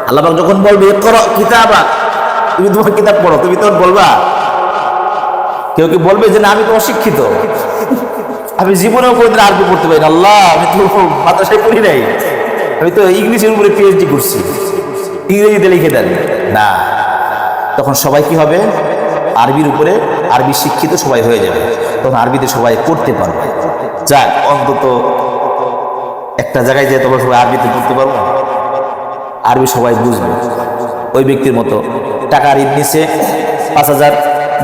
আল্লাহ পাক যখন বলবে ইকরা কিতাবা, তুমি তোমার কিতাব পড়ো, তুমি তখন বলবা? কেউ কি বলবে যে না আমি তো অশিক্ষিত, আমি জীবনেও কোনোদিন আরবি পড়তে পারি না, আল্লাহ আমি তো মাদ্রাসায় পড়ি নাই, আমি তো ইংলিশের উপরে পিএইচডি করছি, ইংরেজিতে লিখে দেন না। তখন সবাই কি হবে? আরবির উপরে, আরবি শিক্ষিত সবাই হয়ে যাবে, তখন আরবিতে সবাই পড়তে পারবে। যাক, অন্তত একটা জায়গায় যেয়ে তোমরা সবাই আরবিতে পড়তে পারবো, আরবি সবাই বুঝবে। ওই ব্যক্তির মতো টাকা ঋণ নিছে 5,000,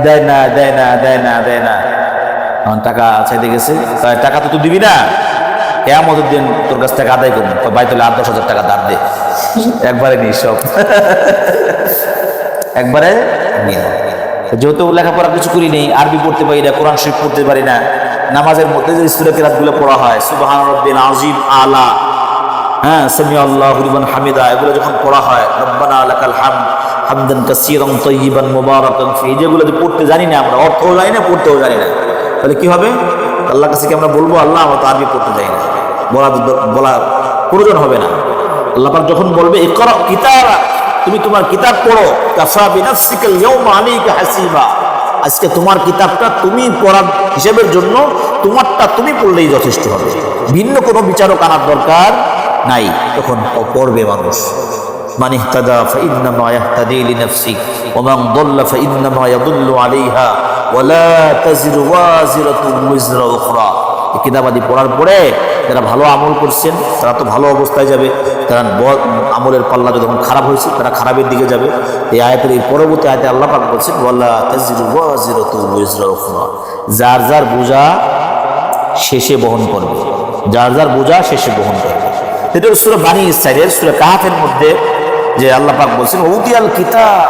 দেয় না দেয় না দেয় না দেয় না, এখন টাকা চাইতে গেছে, টাকা তো তুই দিবি না, কেয়ামতের দিন তোর কাছ থেকে আদায় করবো, বাইতুল 8-10,000 টাকা দাঁড় দে, একবারে নিস সব, একবারে নিয়ে। যেহেতু লেখাপড়া কিছু করি নেই, আরবি পড়তে পারি না, কোরআন শরীফ পড়তে পারি না, নামাজের মধ্যে যে সূরা কিরাতগুলো পড়া হয়, সুবহান রাব্বিল আযীম, আলা, হ্যাঁ, সামি আল্লাহু লিমান হামিদা, এগুলো যখন পড়া হয়, রব্বানা লাকাল হামদ হামদান কাসীরান তাইয়িবান মুবারাকান ফি, যেগুলো পড়তে জানি না আমরা, অর্থও জানি না, পড়তেও জানি না, তাহলে কি হবে? আল্লাহর কাছে কি আমরা বলবো আল্লাহ আমরা তো আরবি পড়তে জানি না? বলা প্রয়োজন হবে না। আল্লাহ পাক যখন বলবে ইকরা কিতাবা, তুমি তোমার কিতাব পড়ো, কাফা বিনাফসিকাল ইয়াউমা আলাইকা হাসিবা, আজকে তোমার কিতাবটা তুমি পড়ার হিসাবের জন্য তোমারটা তুমি পড়লেই যথেষ্ট হবে, ভিন্ন কোনো বিচারক আনার দরকার নাই। তখন পড়বে মানুষ। মান ইহতাদা ফাইন্নামা ইয়াহতাদি লিনাফসি ওয়া মান দাল্লা ফাইন্নামা ইয়াদুল্লু আলাইহা ওয়া লা তাজিরু ওয়াজিরাতুন উযরা উখরা। এই কিতাবাদি পড়ার পরে যারা ভালো আমল করছেন তারা তো ভালো অবস্থায় যাবে, তারা আমলের পাল্লা যখন খারাপ হয়েছে তারা খারাপের দিকে যাবে। এই আয়াতের এই পরবর্তী আয়াতে আল্লাহ পাক বলছেন ওয়া লা তাজিরু ওয়াজিরাতুন উযরা উখরা, যার যার বোঝা শেষে বহন করবে, যার যার বোঝা শেষে বহন করবে। এটা সূরা বানী ইসরাঈলের সূরা কাহফের মধ্যে যে আল্লাহ পাক বলছেন উতিয়াল কিতাব,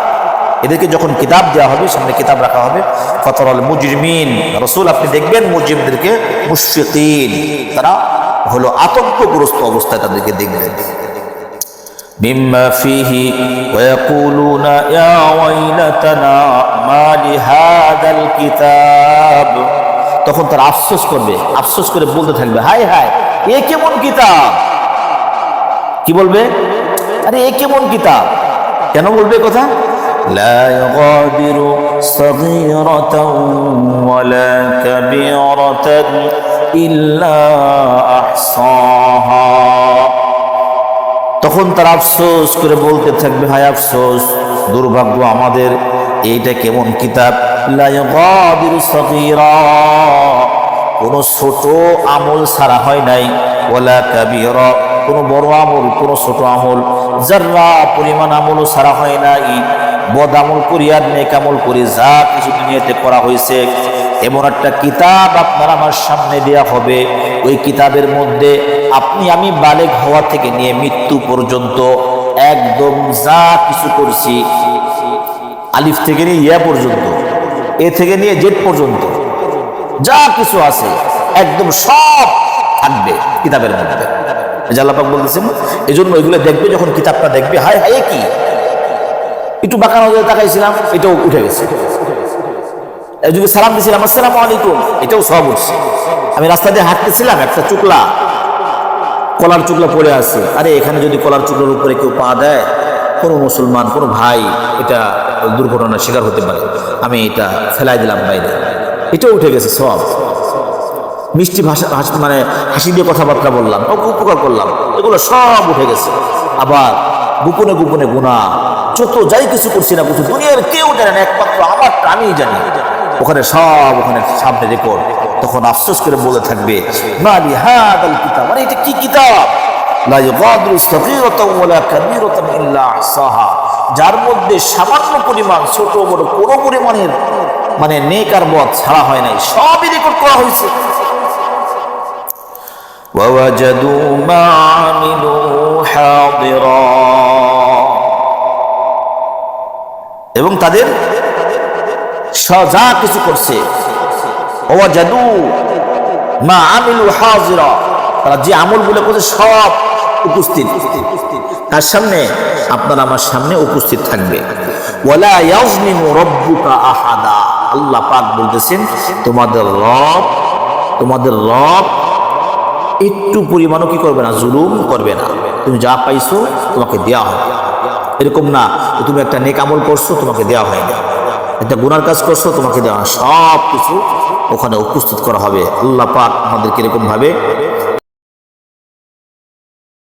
এদেরকে যখন কিতাব দেওয়া হবে, সামনে কিতাব রাখা হবে, ফাতারাল মুজরিমিন, রাসূল আপনি দেখবেন মুজরিমদেরকে মুশফিকিন, তারা হলো আতঙ্কগ্রস্ত অবস্থায় তাদেরকে দেখবেন। মিম্মা ফিহি ওয়া ইয়াকুলুনা ইয়া ওয়াইলাতানা মা লিহাদাল কিতাব, তখন তারা আফসোস করবে, আফসোস করে বলতে থাকবে হায় হায় এ কেমন কিতাব। কি বলবে? আরে এ কেমন কিতাব। কেন বলবে কথা? লা ইউগাদিরু সাগীরাতাও ওয়ালা কাবীরাতান ইল্লা আহসাহা, তখন তারা আফসোস করে বলতে থাকবে হায় আফসোস, দুর্ভাগ্য আমাদের, এইটা কেমন কিতাব। লা ইউগাদিরু সাগীরা, কোনো ছোট আমল ছাড়া হয় নাই, ওয়ালা কাবীরা, কোনো বড় আমল, কোনো ছোট আমল, যারা পরিমাণ আমলও ছাড়া হয় নাই। বদ আমল করি আর নেক আমল করি, যা কিছু দুনিয়াতে করা হয়েছে, এমন একটা কিতাব আপনার আমার সামনে দেয়া হবে। ওই কিতাবের মধ্যে আপনি আমি বালেগ হওয়া থেকে নিয়ে মৃত্যু পর্যন্ত একদম যা কিছু করছি, আলিফ থেকে নিয়ে ইয়া পর্যন্ত, এ থেকে নিয়ে জেড পর্যন্ত যা কিছু আছে একদম সব থাকবে কিতাবের মধ্যে। আল্লাহ পাক বলতেছেন এই জন্য এগুলো দেখবে, যখন কিতাবটা দেখবে হায় হায় কি, একটু বাঁকা নজরে তাকাইছিলাম এটাও উঠে গেছে, যদি সালাম দিয়েছিলাম আসসালামু আলাইকুম এটাও সব উঠছে। আমি রাস্তা দিয়ে হাঁটতেছিলাম, একটা চুকলা, কলার চুকলা পড়ে আছে, আরে এখানে যদি কলার চুকলার উপরে কেউ পা দেয়, কোনো মুসলমান কোনো ভাই এটা দুর্ঘটনার শিকার হতে পারে, আমি এটা ফেলাই দিলাম বাইরে, এটাও উঠে গেছে সব। মিষ্টি ভাষা মানে হাসি দিয়ে কথাবার্তা বললাম, উপকার করলাম, এগুলো সব উঠে গেছে। আবার গোপনে গোপনে গুনাহ যত যাই কিছু করছি না কিছু, দুনিয়ার কেউ জানে না, একমাত্র আমারটা আমিই জানি, ওখানে সব ওখানে সামনে রেকর্ড। তখন আফসোস করে বলে থাকবে মা লিহাদাল কিতাব, মানে এটা কি কিতাব, লা ইউগাদিরু সাগীরাতাও ওয়ালা কাবীরাতান ইল্লা আহসাহা, যার মধ্যে সামান্য পরিমাণ ছোট বড় কোনো পরিমাণের মানে নেক আর বদ ছাড়া হয় নাই, সবই রেকর্ড করা হয়েছে। ওয়াজাদু মা আমিলু হাদিরা, এবং তাদের যা কিছু করছে, ওয়াজাদু মা আমিলু হাজিরা, তারা যে আমলগুলো করছে সব উপস্থিত তার সামনে, আপনার আমার সামনে উপস্থিত থাকবে। ওয়ালা ইয়াজলিমু রাব্বুকা আহাদা, আল্লাহ পাক বলতেছেন তোমাদের রব একটু পরিমাণও কি করবে না, জুলুম করবে না, তুমি যা পাইছো তোমাকে দেয়া হবে। এরকম না তুমি একটা নেক আমল করছো তোমাকে দেওয়া হয় না, একটা গুনার কাজ করছো তোমাকে দেওয়া হয়, সব কিছু ওখানে উপস্থিত করা হবে। আল্লাহ পাক আমাদেরকে এরকম ভাবে